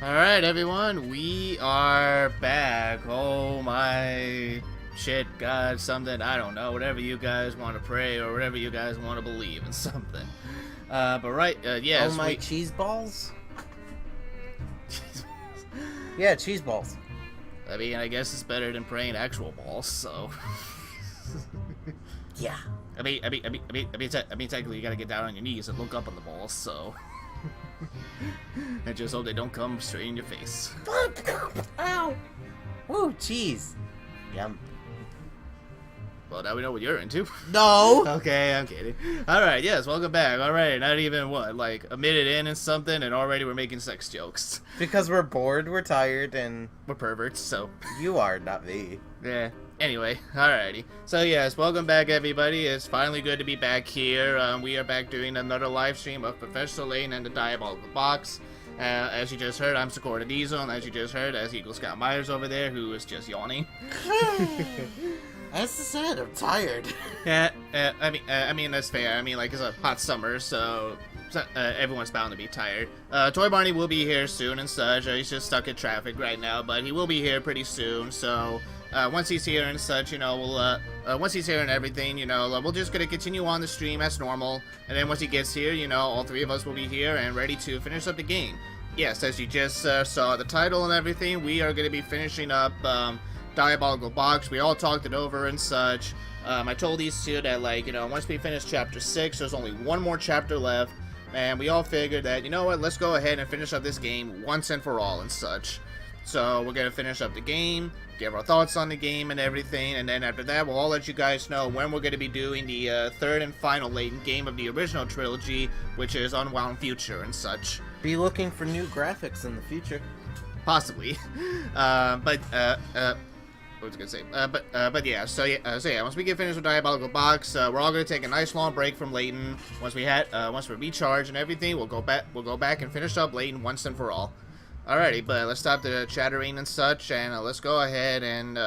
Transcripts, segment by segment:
Alright, everyone, we are back. Oh my shit, God, something, I don't know, whatever you guys want to pray or whatever you guys want to believe in something. Yes, Oh my cheese balls? Yeah, cheese balls. I mean, I guess it's better than praying actual balls, so. Yeah. I mean, technically you gotta get down on your knees and look up on the balls, so. And just hope they don't come straight in your face. Ow! Woo, cheese. Yum. Well, now we know what you're into. No! Okay, I'm kidding. Alright, yes, welcome back. Alright, not even, like a minute in and something, and already we're making sex jokes. Because we're bored, we're tired, and... We're perverts, so... You are, not me. Yeah. Anyway, alrighty. So yes, welcome back everybody. It's finally good to be back here. We are back doing another live stream of Professor Layton and the Diabolical Box. As you just heard, I'm Sakura Diesel, and as you just heard, as Eagle Scout Myers over there, who is just yawning. As I said, I'm tired. Yeah, I mean that's fair. I mean, like, it's a hot summer, so everyone's bound to be tired. Toy Barney will be here soon and such. He's just stuck in traffic right now, but he will be here pretty soon. So once he's here and such, you know, we'll once he's here and everything, you know, we're just gonna continue on the stream as normal. And then once he gets here, you know, all three of us will be here and ready to finish up the game. Yes, as you just saw the title and everything, we are gonna be finishing up Diabolical Box. We all talked it over and such. I told these two that, like, you know, once we finish chapter 6, there's only one more chapter left, and we all figured that, you know what, let's go ahead and finish up this game once and for all and such. So we're gonna finish up the game, give our thoughts on the game and everything, and then after that we'll all let you guys know when we're gonna be doing the third and final Layton game of the original trilogy, which is Unwound Future and such. Be looking for new graphics in the future. Possibly. What was I gonna say? So yeah, once we get finished with Diabolical Box, we're all gonna take a nice long break from Layton. Once we're recharged and everything, we'll go back and finish up Layton once and for all. Alrighty, but let's stop the chattering and such, and let's go ahead and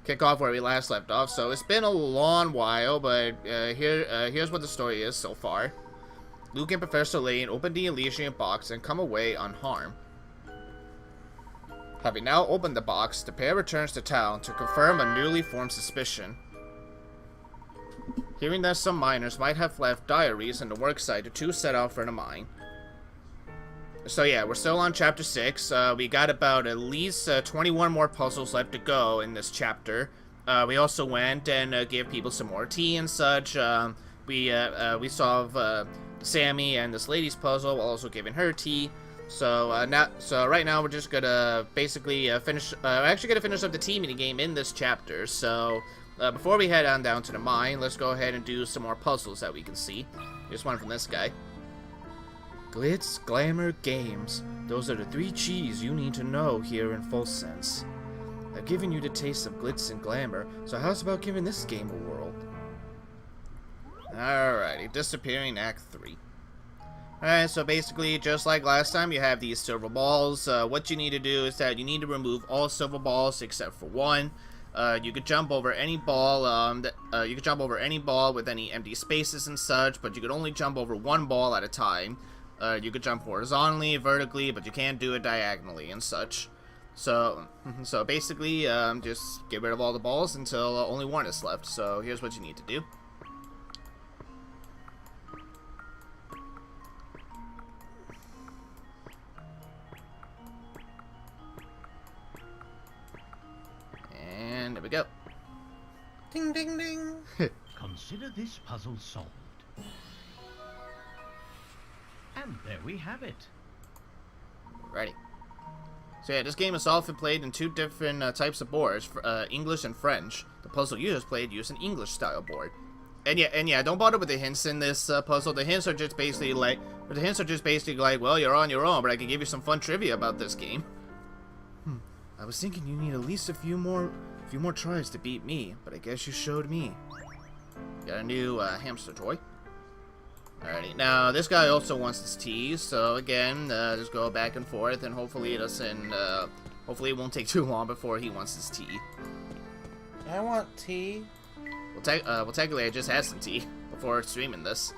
kick off where we last left off. So it's been a long while, but here's what the story is so far. Luke and Professor Layton open the Elysian box and come away unharmed. Having now opened the box, the pair returns to town to confirm a newly formed suspicion. Hearing that some miners might have left diaries in the worksite, the two set out for the mine. So yeah, we're still on chapter 6. We got about at least 21 more puzzles left to go in this chapter. We also went and gave people some more tea and such. We solved Sammy and this lady's puzzle while also giving her tea. So right now we're just gonna basically finish. We're actually gonna finish up the tea mini game in this chapter. So before we head on down to the mine, let's go ahead and do some more puzzles that we can see. Here's one from this guy. Glitz, glamour, games. Those are the 3 G's you need to know here in full sense. I've given you the taste of glitz and glamour, so how's about giving this game a whirl? Alrighty, disappearing Act 3. Alright, so basically, just like last time, you have these silver balls. What you need to do is that you need to remove all silver balls except for one. You could jump over any ball. You could jump over any ball with any empty spaces and such, but you could only jump over one ball at a time. You could jump horizontally, vertically, but you can't do it diagonally and such. So basically, just get rid of all the balls until only one is left. So here's what you need to do. And there we go. Ding, ding, ding. Consider this puzzle solved. And there we have it. Righty. So yeah, this game is often played in 2 different types of boards, English and French. The puzzle you just played used an English style board. And yeah, don't bother with the hints in this puzzle. The hints are just basically like, well, you're on your own, but I can give you some fun trivia about this game. I was thinking you need at least a few more tries to beat me, but I guess you showed me. Got a new hamster toy. Alrighty, now this guy also wants his tea, so again, just go back and forth, and hopefully hopefully it won't take too long before he wants his tea. I want tea. Well, technically I just had some tea before streaming this.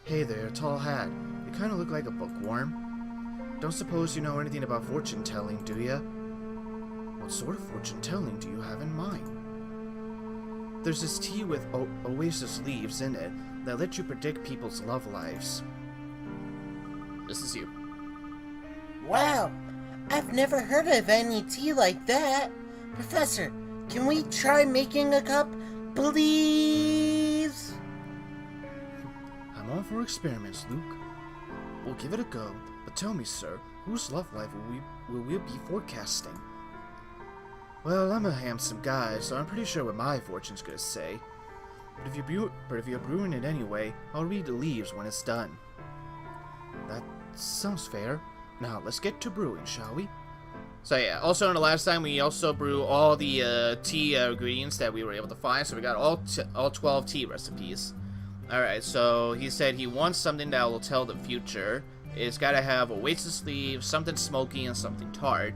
Hey there, tall hat. You kind of look like a bookworm. don't suppose you know anything about fortune-telling, do ya? What sort of fortune-telling do you have in mind? There's this tea with oasis leaves in it that let you predict people's love lives. This is you. Wow, I've never heard of any tea like that. Professor, can we try making a cup, please? I'm all for experiments, Luke. We'll give it a go, but tell me, sir, whose love life will we be forecasting? Well, I'm a handsome guy, so I'm pretty sure what my fortune's gonna say. But if you're brewing it anyway, I'll read the leaves when it's done. That sounds fair. Now, let's get to brewing, shall we? So yeah, also in the last time, we also brew all the tea ingredients that we were able to find, so we got all 12 tea recipes. Alright, so he said he wants something that will tell the future. It's gotta have oasis leaves, something smoky, and something tart.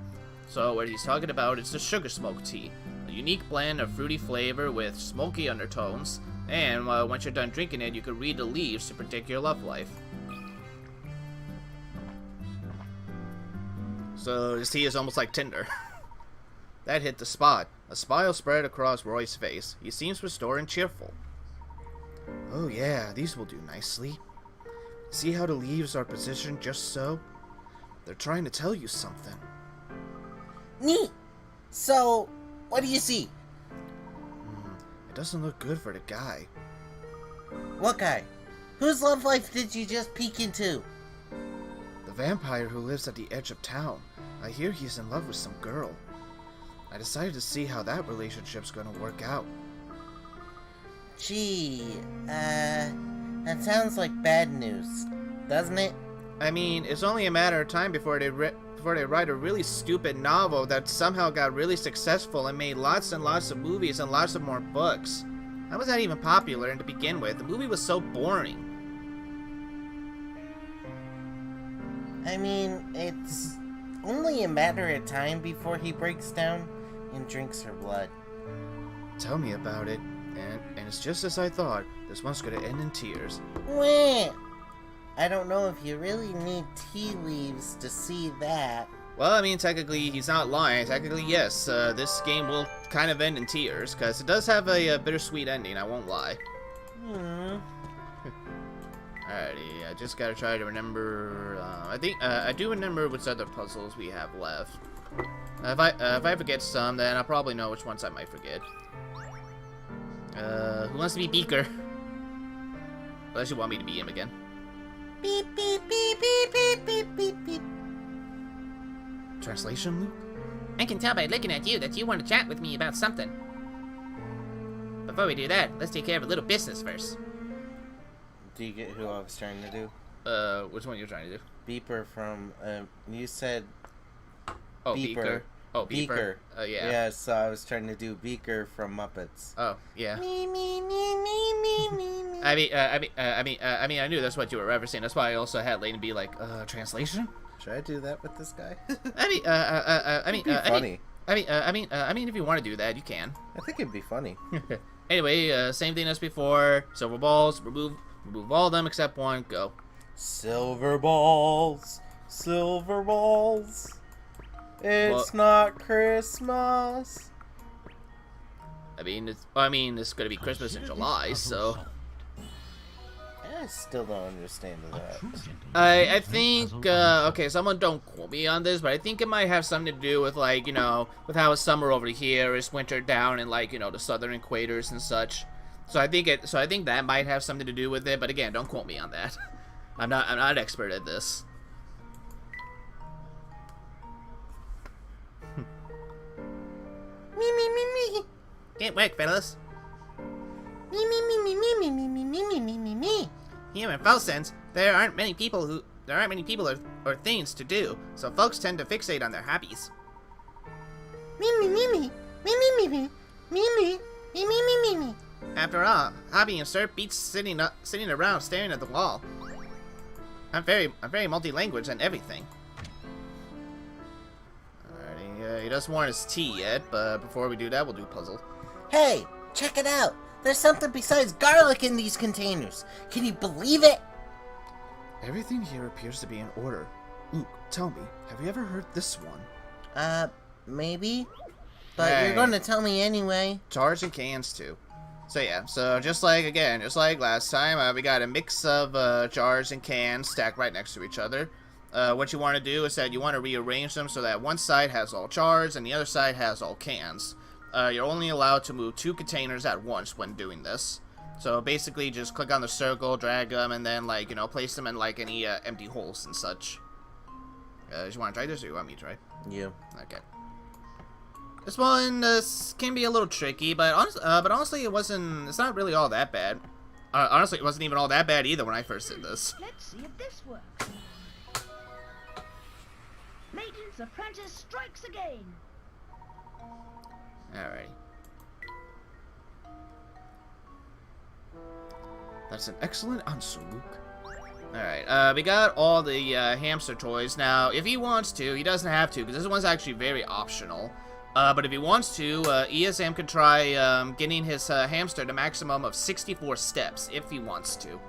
So what he's talking about is the sugar smoke tea, a unique blend of fruity flavor with smoky undertones, and once you're done drinking it, you can read the leaves to predict your love life. So this tea is almost like Tinder. That hit the spot. A smile spread across Roy's face. He seems restored and cheerful. Oh yeah, these will do nicely. See how the leaves are positioned just so? They're trying to tell you something. Neat. So, what do you see? It doesn't look good for the guy. What guy? Whose love life did you just peek into? The vampire who lives at the edge of town. I hear he's in love with some girl. I decided to see how that relationship's gonna work out. Gee, that sounds like bad news, doesn't it? I mean, it's only a matter of time before they write a really stupid novel that somehow got really successful and made lots and lots of movies and lots of more books. How was that even popular to begin with? The movie was so boring. I mean, it's only a matter of time before he breaks down and drinks her blood. Tell me about it. And it's just as I thought. This one's gonna end in tears. Wah! I don't know if you really need tea leaves to see that. Well, I mean, technically, he's not lying. Technically, yes, this game will kind of end in tears, because it does have a bittersweet ending, I won't lie. Hmm. Alrighty, I just gotta try to remember, I think, I do remember which other puzzles we have left. If I forget some, then I'll probably know which ones I might forget. Who wants to be Beaker? Unless you want me to be him again. Beep, beep, beep, beep, beep, beep, beep, beep. Translation, Luke? I can tell by looking at you that you want to chat with me about something. Before we do that, let's take care of a little business first. Do you get who I was trying to do? Which one you're trying to do? Beeper from, you said Oh, Beeper. Beaker. Oh, Beaker. Yeah. Yeah, so I was trying to do Beaker from Muppets. Oh, yeah. Me, me, me, me, me, me, me. I mean, I knew that's what you were referencing. That's why I also had Layton be like, translation? Should I do that with this guy? It'd be funny. I mean, if you want to do that, you can. I think it'd be funny. Anyway, same thing as before. Silver balls, remove all of them except one. Go. Silver balls, silver balls. It's not Christmas. I mean, it's gonna be Christmas in July, so. I still don't understand that. I think, okay, someone don't quote me on this, but I think it might have something to do with, like, you know, with how it's summer over here, it's winter down in, like, you know, the southern equators and such. So I think that might have something to do with it, but again, don't quote me on that. I'm not an expert at this. Me, me, me, me. Good work, fellas. Me, me, me, me, me, me, me, me, me, me, me, me, me. Here in Falsense, there aren't many people or things to do, so folks tend to fixate on their hobbies. Me, me, me, me, me, me, me, me, me, me, me, me, me, me, me. After all, hobby and surf beats sitting around staring at the wall. I'm very multi-language and everything. Alrighty, he doesn't want his tea yet, but before we do that, we'll do puzzle. Hey, check it out. There's something besides garlic in these containers. Can you believe it? Everything here appears to be in order. Luke, tell me, have you ever heard this one? Maybe? But Hey. you're gonna tell me anyway. Jars and cans, too. So yeah, so just like last time, we got a mix of jars and cans stacked right next to each other. What you want to do is that you want to rearrange them so that one side has all jars and the other side has all cans. You're only allowed to move 2 containers at once when doing this. So basically just click on the circle, drag them, and then like, place them in like any empty holes and such. You want to try this or you want me to try? You. Okay. This one can be a little tricky, but honestly, it's not really all that bad. Honestly, it wasn't even all that bad either when I first did this. Let's see if this works. Layton's apprentice strikes again. Alrighty. That's an excellent answer, Luke. Alright, we got all the hamster toys. Now, if he wants to, he doesn't have to, because this one's actually very optional. But if he wants to, ESM can try getting his hamster to a maximum of 64 steps, if he wants to.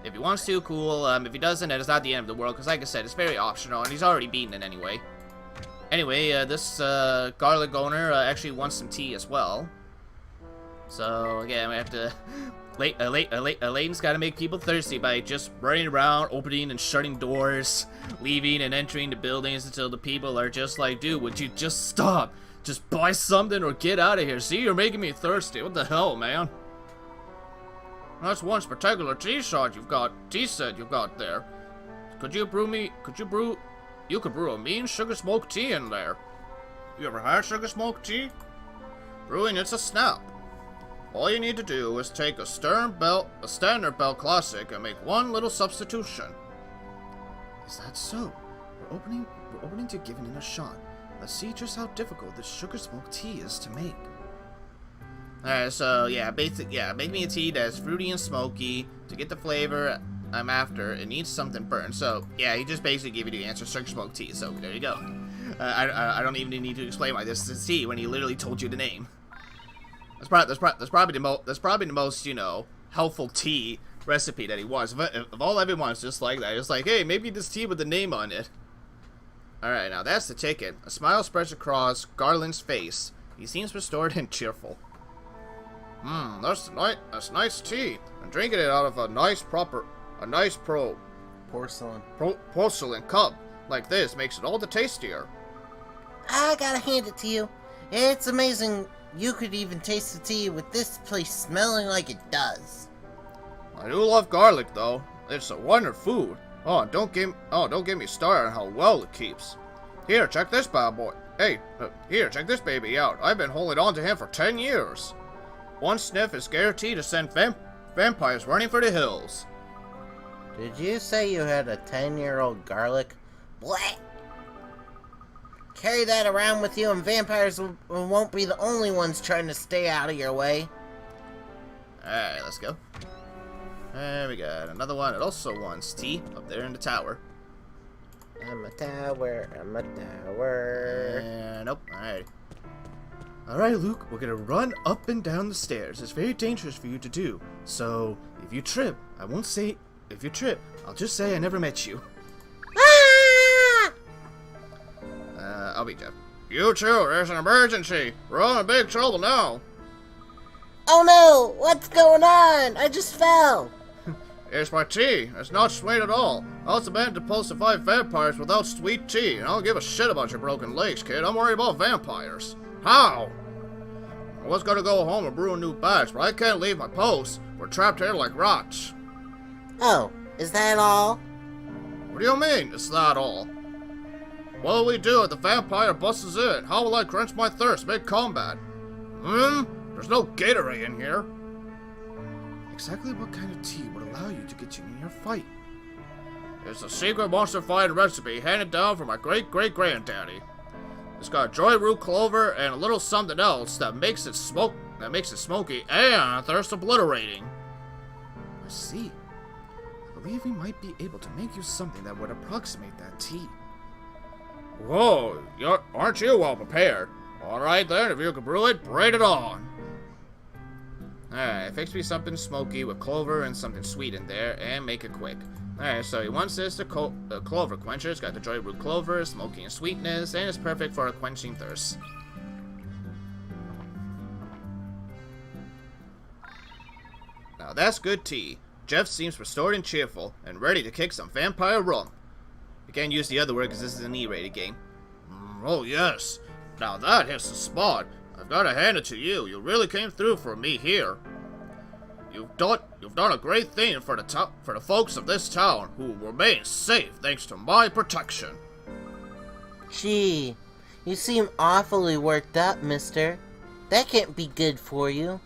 If he wants to, cool. If he doesn't, then it's not the end of the world, because like I said, it's very optional, and he's already beaten it anyway. Anyway, this garlic owner actually wants some tea as well. So, again, we have to... Layton's got to make people thirsty by just running around, opening and shutting doors, leaving and entering the buildings until the people are just like, dude, would you just stop? Just buy something or get out of here. See, you're making me thirsty. What the hell, man? That's one particular tea set you've got there. You could brew a mean sugar smoked tea in there. You ever had sugar smoked tea? Brewing, it's a snap. All you need to do is take a standard bell classic and make one little substitution. Is that so? We're opening to giving it a shot. Let's see just how difficult this sugar smoked tea is to make. Alright, so yeah, make me a tea that's fruity and smoky. To get the flavor I'm after, it needs something burnt. So yeah, he just basically gave you the answer, sugar smoked tea. So there you go. I don't even need to explain why this is tea when he literally told you the name. That's probably the most, helpful tea recipe that he wants. If all everyone's just like that, it's like, hey, maybe this tea with the name on it. Alright, now that's the ticket. A smile spreads across Garland's face. He seems restored and cheerful. That's nice tea. I'm drinking it out of a nice porcelain cup. Like this makes it all the tastier. I gotta hand it to you. It's amazing you could even taste the tea with this place smelling like it does. I do love garlic, though. It's a wonderful food. Don't get me started on how well it keeps. Here, check this bad boy. Hey, here, check this baby out. I've been holding on to him for 10 years. One sniff is guaranteed to send vampires running for the hills. Did you say you had a 10-year-old garlic? What? Carry that around with you and vampires won't be the only ones trying to stay out of your way. Alright, let's go. There we got another one. It also wants tea up there in the tower. I'm a tower. Nope. Alright. Alright, Luke, we're gonna run up and down the stairs. It's very dangerous for you to do. So, if you trip, I'll just say I never met you. I'll be Jeff. You too, there's an emergency. We're all in big trouble now. Oh no! What's going on? I just fell! Here's my tea. It's not sweet at all. I was meant to pacify vampires without sweet tea, and I don't give a shit about your broken legs, kid. I'm worried about vampires. How? I was gonna go home and brew a new batch, but I can't leave my post. We're trapped here like rats. Oh, is that all? What do you mean, it's not all? What will we do if the vampire busts in? How will I quench my thirst mid-combat? There's no Gatorade in here. Exactly what kind of tea would allow you to get you in your fight? It's a secret monster fighting recipe handed down from my great-great-granddaddy. It's got joy root clover and a little something else that makes it smoky and thirst obliterating. I see. I believe we might be able to make you something that would approximate that tea. Whoa, aren't you well prepared? Alright then, if you can brew it, bring it on. Alright, fix me something smoky with clover and something sweet in there, and make it quick. Alright, so he wants this to clover quencher. It's got the joy root clover, smoky and sweetness, and it's perfect for a quenching thirst. Now that's good tea. Jeff seems restored and cheerful, and ready to kick some vampire rum. You can't use the other word because this is an E-rated game. Oh yes, now that hits the spot. I've got to hand it to you. You really came through for me here. You've done a great thing for the folks of this town who remain safe thanks to my protection. Gee, you seem awfully worked up, mister. That can't be good for you.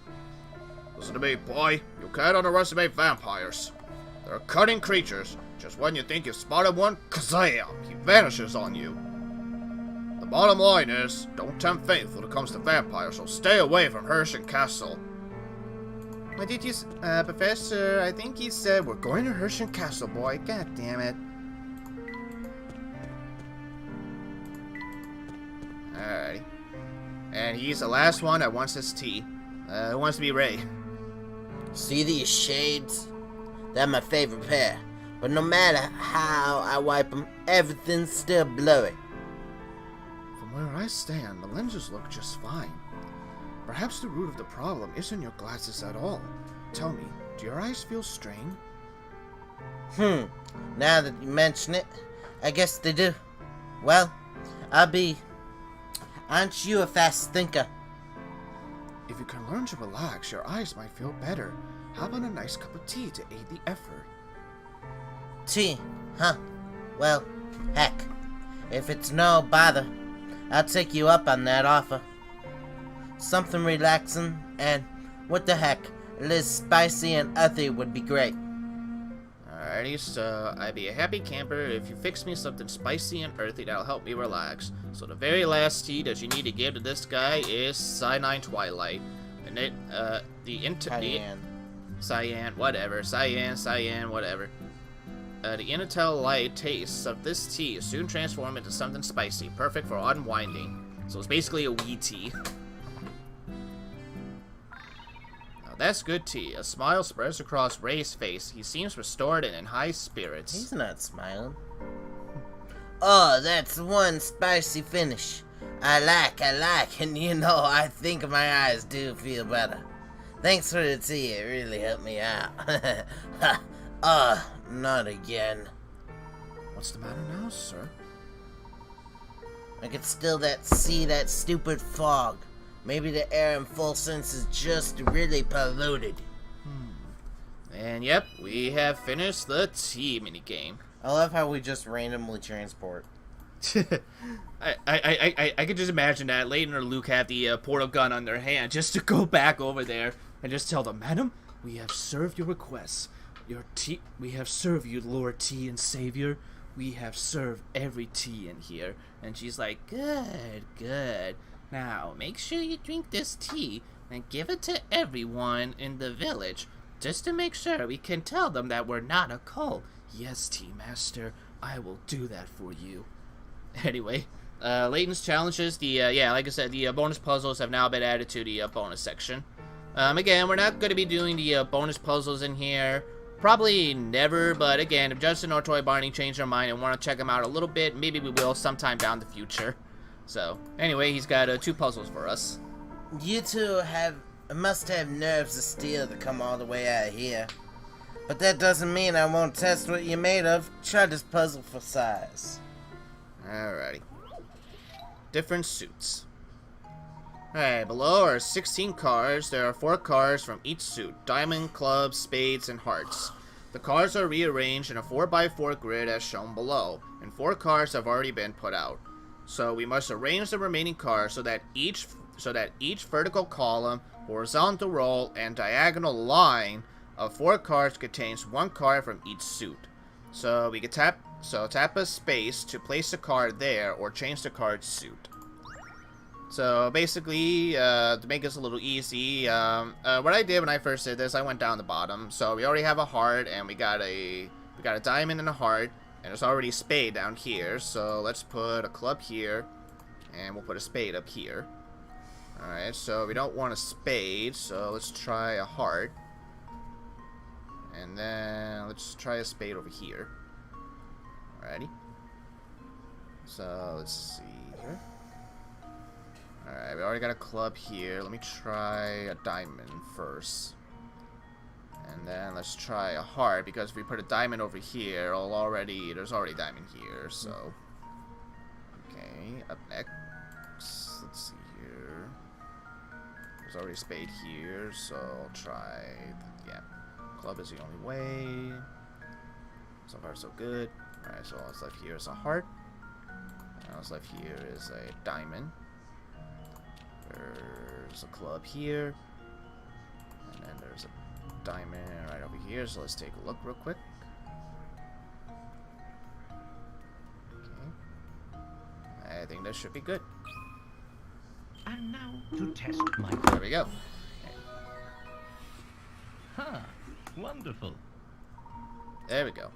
Listen to me, boy. You can't underestimate vampires. They're cunning creatures. Just when you think you've spotted one, kazam! He vanishes on you. The bottom line is, don't tempt fate when it comes to vampires, so stay away from Hersham Castle. What did you Professor, I think he said we're going to Hersham Castle, boy. God damn it. Alrighty. And he's the last one that wants his tea. Who wants to be Ray? See these shades? They're my favorite pair. But no matter how I wipe them, everything's still blurry. From where I stand, the lenses look just fine. Perhaps the root of the problem isn't your glasses at all. Tell me, do your eyes feel strained? Now that you mention it, I guess they do. Well, aren't you a fast thinker? If you can learn to relax, your eyes might feel better. How about a nice cup of tea to aid the effort? Tea, huh? Well, heck. If it's no bother, I'll take you up on that offer. Something relaxing, and what the heck, a little spicy and earthy would be great. Alrighty, so I'd be a happy camper if you fix me something spicy and earthy that'll help me relax. So the very last tea that you need to give to this guy is Cyanide Twilight. And it, Cyan, whatever. The Intel light tastes of this tea soon transform into something spicy, perfect for unwinding. So it's basically a wee tea. Now that's good tea. A smile spreads across Ray's face. He seems restored and in high spirits. He's not smiling. Oh, that's one spicy finish. I like, and you know, I think my eyes do feel better. Thanks for the tea, it really helped me out. Not again. What's the matter now, sir? I can still see that stupid fog. Maybe the air in full sense is just really polluted. And yep, we have finished the tea minigame. I love how we just randomly transport. I could just imagine that Layton or Luke have the portal gun on their hand just to go back over there and just tell them, Madam, we have served your requests. We have served you, Lord Tea and Savior. We have served every tea in here. And she's like, good. Now, make sure you drink this tea and give it to everyone in the village, just to make sure we can tell them that we're not a cult. Yes, Tea Master, I will do that for you. Anyway, Layton's challenges, like I said, the bonus puzzles have now been added to the bonus section. Again, we're not going to be doing the bonus puzzles in here. Probably never, but again, if Justin or Toy Barney change their mind and want to check them out a little bit, maybe we will sometime down the future. So, anyway, he's got 2 puzzles for us. You two must have nerves of steel to come all the way out here. But that doesn't mean I won't test what you're made of. Try this puzzle for size. Alrighty. Different suits. Alright, below are 16 cards. There are 4 cards from each suit. Diamond, clubs, spades, and hearts. The cards are rearranged in a 4x4 grid as shown below, and 4 cards have already been put out. So we must arrange the remaining cards so that each vertical column, horizontal row, and diagonal line of 4 cards contains 1 card from each suit. So we can tap a space to place a card there or change the card's suit. So basically, to make this a little easy, what I did when I first did this, I went down the bottom. So we already have a heart, and we got a diamond and a heart, and there's already a spade down here. So let's put a club here, and we'll put a spade up here. Alright, so we don't want a spade, so let's try a heart. And then let's try a spade over here. Alrighty. So let's see here. Alright, we already got a club here. Let me try a diamond first. And then let's try a heart, because if we put a diamond over here, there's already diamond here, so. Okay, up next. Let's see here. There's already a spade here, so I'll try, yeah. Club is the only way. So far, so good. Alright, so all that's left here is a heart. All that's left here is a diamond. There's a club here. And then there's a diamond right over here, so let's take a look real quick. Okay. I think this should be good. And now to test my... There we go. Ha! Wonderful. There we go.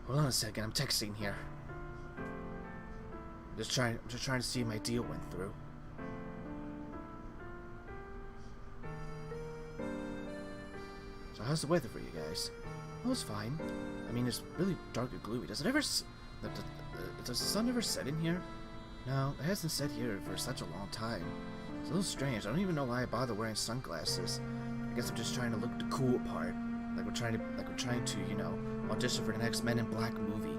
Hold on a second, I'm texting here. I'm just trying to see if my deal went through. So how's the weather for you guys? Oh, it's fine. I mean, it's really dark and gloomy. Does the sun ever set in here? No, it hasn't set here for such a long time. It's a little strange. I don't even know why I bother wearing sunglasses. I guess I'm just trying to look the cool part. Like we're trying to, you know, audition for the next Men in Black movie.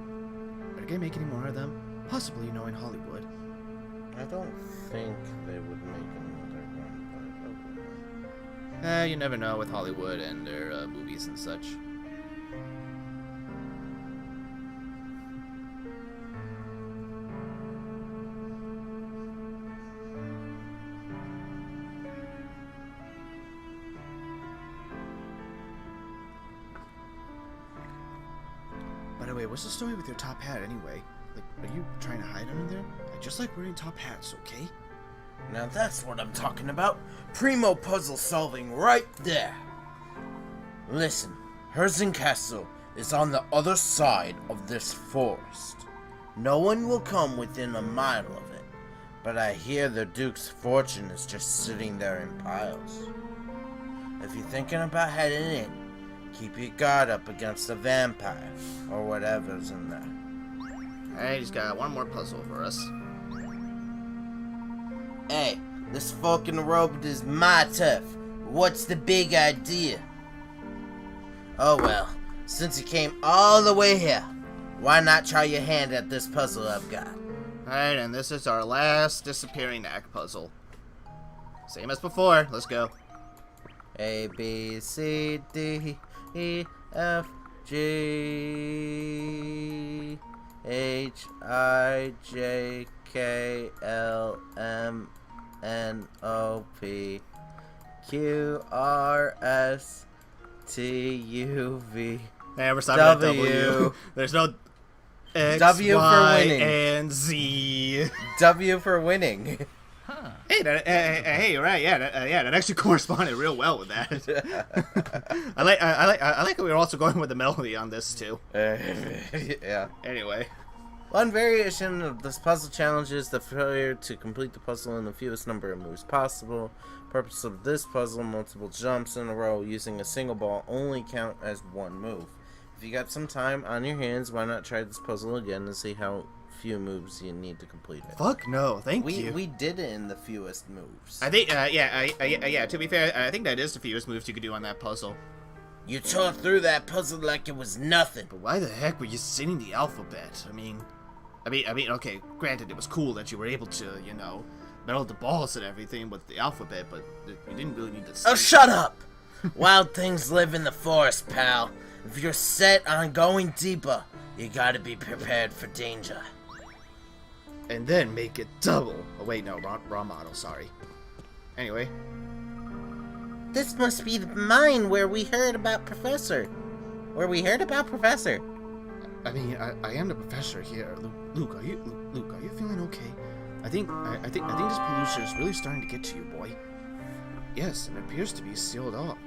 Are they gonna make any more of them? Possibly, you know, in Hollywood. I don't think they would make another one, but okay. You never know with Hollywood and their movies and such. By the way, what's the story with your top hat anyway? Like, are you trying to hide under there? I just like wearing top hats, okay? Now that's what I'm talking about. Primo puzzle solving right there. Listen, Herzen Castle is on the other side of this forest. No one will come within a mile of it, but I hear the Duke's fortune is just sitting there in piles. If you're thinking about heading in, keep your guard up against a vampire or whatever's in there. Alright, he's got one more puzzle for us. Hey, this fucking road is my turf. What's the big idea? Oh well, since you came all the way here, why not try your hand at this puzzle I've got? Alright, and this is our last disappearing act puzzle. Same as before, let's go. A, B, C, D, E, F, G, H, I, J, K, L, M, N, O, P, Q, R, S, T, U, V, Hey, we're stopping at W. W. There's no X, W for Y, winning. and Z. W for winning. Huh. Hey, hey, right? Yeah, that actually corresponded real well with that. I like how we were also going with the melody on this too. Yeah. Anyway, One variation of this puzzle challenge is the failure to complete the puzzle in the fewest number of moves possible. Purpose of this puzzle: multiple jumps in a row using a single ball only count as one move. If you got some time on your hands, why not try this puzzle again and see how few moves you need to complete it. fuck no, thank you. We did it in the fewest moves. I think, yeah. To be fair, I think that is the fewest moves you could do on that puzzle. You tore through that puzzle like it was nothing. But why the heck were you singing the alphabet? I mean, okay. Granted, it was cool that you were able to, you know, meld the balls and everything with the alphabet, but you didn't really need to. Oh, shut up! Wild things live in the forest, pal. If you're set on going deeper, you gotta be prepared for danger. And then make it double. Oh wait, no, wrong model. Sorry. Anyway, This must be the mine where we heard about Professor. I mean, I am the professor here. Luke, are you feeling okay? I think this pollution is really starting to get to you, boy. Yes, and it appears to be sealed off.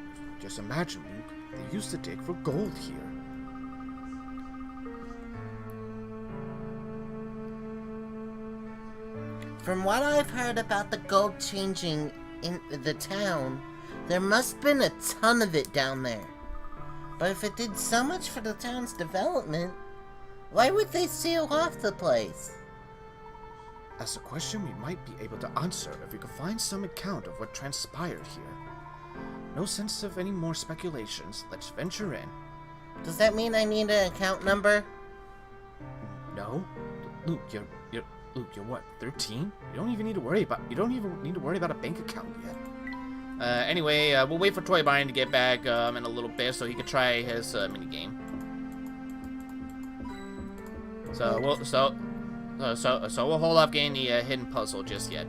Just imagine, Luke. They used to dig for gold here. From what I've heard about the gold changing in the town, there must have been a ton of it down there. But if it did so much for the town's development, why would they seal off the place? That's a question we might be able to answer if we could find some account of what transpired here. No sense of any more speculations. Let's venture in. Does that mean I need an account number? No, Luke, you're what? 13? You don't even need to worry about a bank account yet. Anyway, we'll wait for Toy Barney to get back in a little bit so he can try his mini game. So we'll hold off getting the hidden puzzle just yet.